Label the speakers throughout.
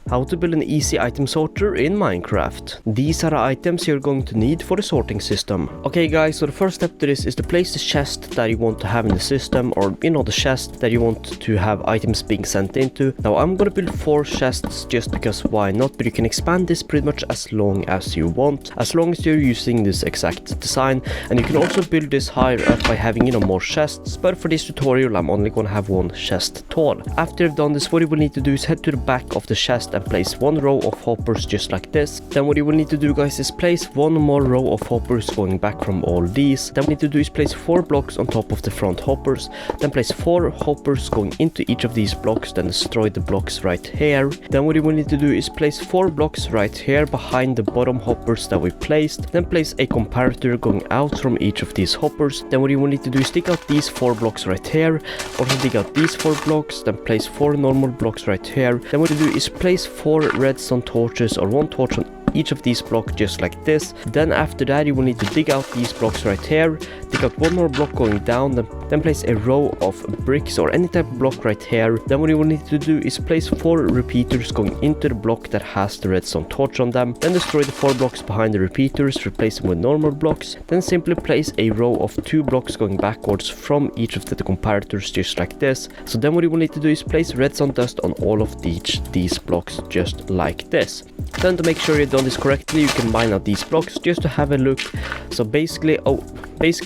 Speaker 1: How to build an easy item sorter in Minecraft. These are the items you're going to need for the sorting system. Okay guys, so the first step to this is to place the chest that you want to have in the system, or the chest that you want to have items being sent into. Now I'm gonna build 4 chests just because why not, but you can expand this pretty much as long as you want, as long as you're using this exact design. And you can also build this higher up by having more chests, but for this tutorial I'm only gonna have 1 chest tall. After you've done this, what you will need to do is head to the back of the chest and place 1 row of hoppers just like this. Then what you will need to do guys is place 1 more row of hoppers going back from all these. Then what you need to do is place 4 blocks on top of the front hoppers, then place 4 hoppers going into each of these blocks, then destroy the blocks right here. Then what you will need to do is place 4 blocks right here behind the bottom hoppers that we placed, then place a comparator going out from each of these hoppers. Then what you will need to do is dig out these 4 blocks right here, also dig out these 4 blocks, then place 4 normal blocks right here. Then what you do is place 4 redstone torches, or 1 torch on each of these blocks just like this. Then after that you will need to dig out these blocks right here, dig out 1 more block going down, then place a row of bricks or any type of block right here. Then what you will need to do is place 4 repeaters going into the block that has the redstone torch on them, then destroy the 4 blocks behind the repeaters, replace them with normal blocks, then simply place a row of 2 blocks going backwards from each of the comparators just like this. So then what you will need to do is place redstone dust on all of these blocks just like this. Then to make sure you've done this correctly, you can mine out these blocks just to have a look. So basically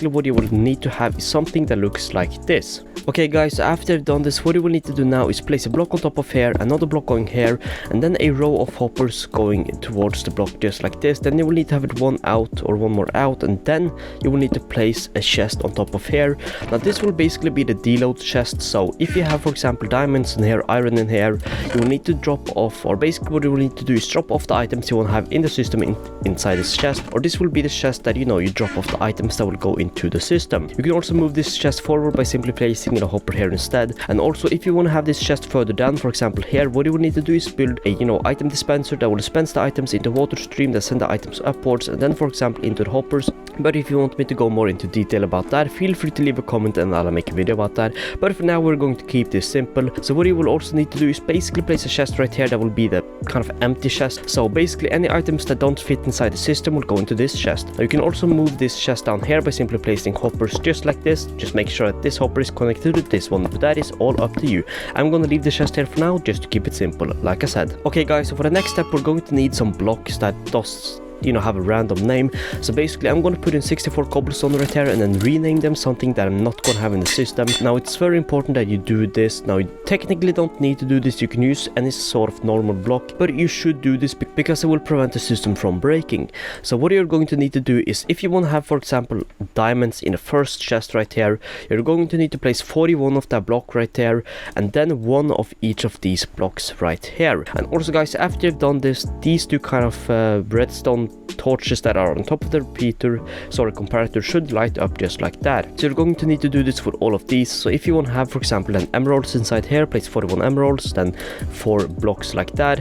Speaker 1: what you will need to have is something that looks like this. Okay guys, after you've done this, what you will need to do now is place a block on top of here, another block going here, and then a row of hoppers going towards the block just like this. Then you will need to have it 1 out or 1 more out, and then you will need to place a chest on top of here. Now this will basically be the deload chest. So if you have, for example, diamonds in here, iron in here, you will need to drop off, or basically what you will need to do is drop off the items you want to have in the system inside this chest, or this will be the chest that you drop off the items that will go into the system. You can also move this chest forward by simply placing a hopper here instead. And also if you want to have this chest further down, for example here, what you will need to do is build a item dispenser that will dispense the items into water stream that send the items upwards and then for example into the hoppers. But if you want me to go more into detail about that, feel free to leave a comment and I'll make a video about that. But for now we're going to keep this simple. So what you will also need to do is basically place a chest right here that will be the kind of empty chest. So basically any items that don't fit inside the system will go into this chest. Now you can also move this chest down here by simply placing hoppers just like this. Just make sure that this hopper is connected to this one, but that is all up to you. I'm gonna leave the chest here for now just to keep it simple, like I said. Okay guys, so for the next step we're going to need some blocks that does have a random name. So basically I'm going to put in 64 cobblestone right here and then rename them something that I'm not going to have in the system. Now it's very important that you do this. Now you technically don't need to do this, you can use any sort of normal block, but you should do this because it will prevent the system from breaking. So what you're going to need to do is, if you want to have, for example, diamonds in the first chest right here, you're going to need to place 41 of that block right there, and then 1 of each of these blocks right here. And also guys, after you've done this, these 2 kind of redstone torches that are on top of the comparator should light up just like that. So you're going to need to do this for all of these. So if you want to have, for example, an emeralds inside here, place 41 emeralds, then 4 blocks like that.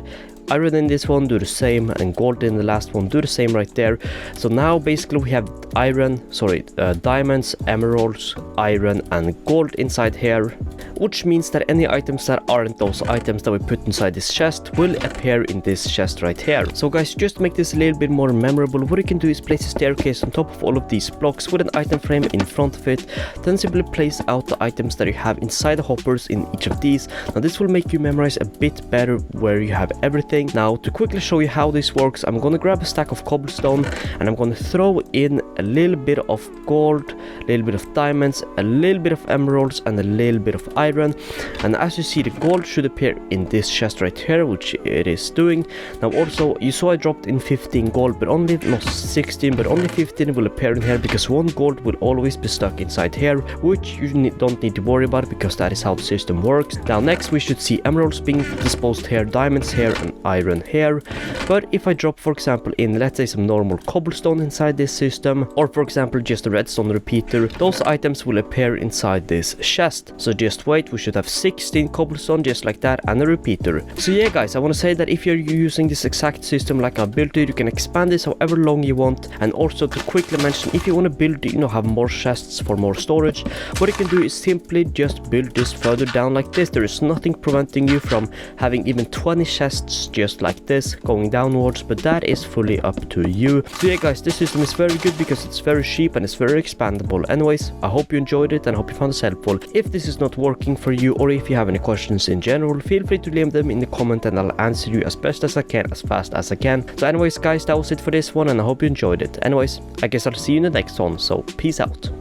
Speaker 1: Iron in this one, do the same, and gold in the last one, do the same right there. So now basically we have diamonds, emeralds, iron and gold inside here, which means that any items that aren't those items that we put inside this chest will appear in this chest right here. So guys, just to make this a little bit more memorable, what you can do is place a staircase on top of all of these blocks with an item frame in front of it, then simply place out the items that you have inside the hoppers in each of these. Now this will make you memorize a bit better where you have everything. Now to quickly show you how this works, I'm gonna grab a stack of cobblestone and I'm gonna throw in a little bit of gold, a little bit of diamonds, a little bit of emeralds and a little bit of iron. And as you see, the gold should appear in this chest right here, which it is doing. Now also you saw I dropped in 15 gold, but only not 16, but only 15 will appear in here because 1 gold will always be stuck inside here, which you don't need to worry about because that is how the system works. Now next we should see emeralds being disposed here, diamonds here and iron here. But if I drop, for example, in let's say some normal cobblestone inside this system, or for example just a redstone repeater, those items will appear inside this chest. So just wait, we should have 16 cobblestone just like that and a repeater. So yeah guys, I want to say that if you're using this exact system like I built it, you can expand this however long you want. And also to quickly mention, if you want to build, have more chests for more storage, what you can do is simply just build this further down like this. There is nothing preventing you from having even 20 chests just like this, going downwards, but that is fully up to you. So yeah guys, this system is very good because it's very cheap and it's very expandable. Anyways, I hope you enjoyed it and I hope you found this helpful. If this is not working for you, or if you have any questions in general, feel free to leave them in the comment and I'll answer you as best as I can, as fast as I can. So anyways guys, that was it for this one and I hope you enjoyed it. Anyways, I guess I'll see you in the next one, so peace out.